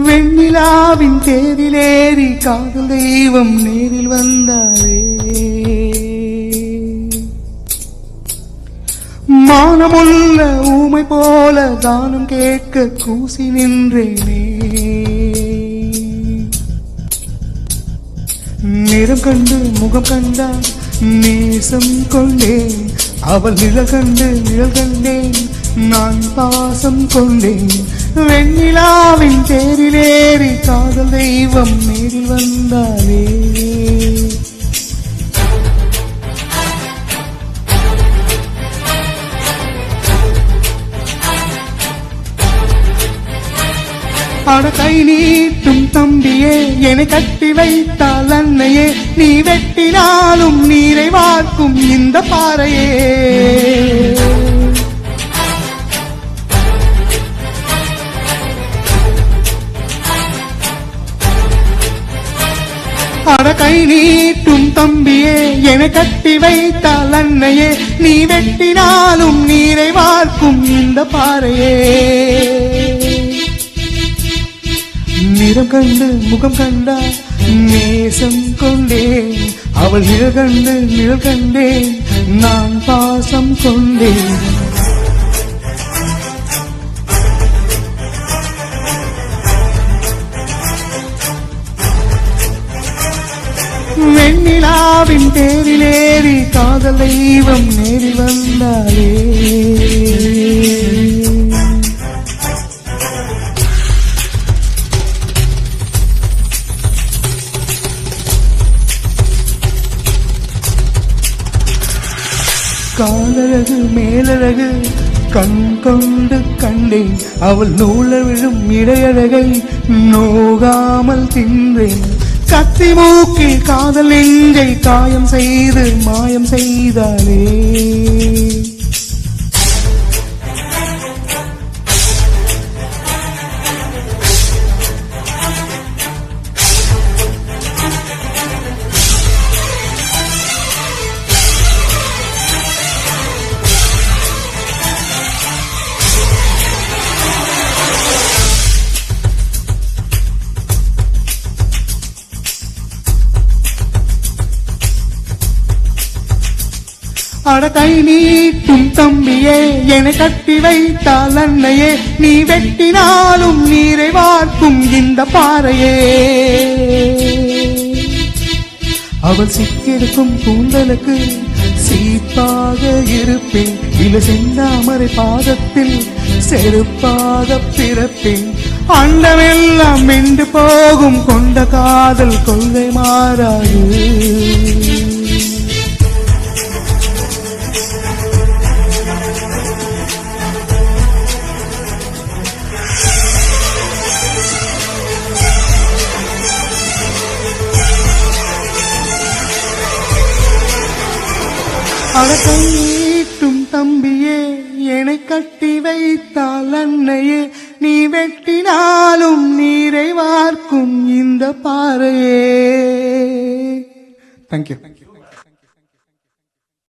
வெண்ணிலாவின் தேரிலேறி காதல் தெய்வம் நேரில் வந்தாரே. மானமுள்ள ஊமை போல தானம் கேட்க கூசி நின்றேனே. நிறம் கண்டு முகம் கண்டான் நேசம் கொண்டேன். அவள் நிழல் கண்டு நிழல் கண்டேன் நான் பாசம் கொண்டேன். வெண்ணிலாவின் தேரிலேறி காதல் தெய்வம் நேரில் வந்தாலே. அட கை நீட்டும் தம்பியே என்னை கட்டி வைத்தால் அன்னையே, நீ வெட்டினாலும் நீரை வார்க்கும் இந்த பாறையே. அட கை நீட்டும் தம்பியே என்னை கட்டி வைத்தால் அன்னையே, நீ வெட்டினாலும் நீரை வார்க்கும் இந்த பாறையே. நிறம் கண்டு முகம் கண்டா நேசம் கொண்டேன். அவள் நிழல் கண்டு நிழல் கண்டேன் நான் பாசம் கொண்டேன். வெண்ணிலாவின் தேரிலேறி காதல் தெய்வம் நேரில் வந்தாலே. காலழகு மேலழகு கண் கொண்டு கண்டேன். அவள் நூல விழும் இடையழகை நோகாமல் தின்றேன். கத்தி மூக்கில் காதல் நெஞ்சை காயம் செய்து மாயம் செய்தாலே. அட கை நீட்டும் தம்பியே என்னை கட்டி வைத்தால் அன்னையே, நீ வெட்டினாலும் நீரை வார்க்கும் இந்த பாறையே. அவள் சிக்கெடுக்கும் கூந்தலுக்கு சீப்பாக இருப்பேன். இல செந்தாமரை பாதத்தில் செருப்பாக பிறப்பேன். அண்டமெல்லாம் மென்று போகும் கொண்ட காதல் கொள்கை மாறாது. அடக்கை நீட்டும் தம்பியே என்னை கட்டி வைத்தால் அன்னையே, நீ வெட்டினாலும் நீரை வார்க்கும் இந்த பாறையே. தேங்க்யூ.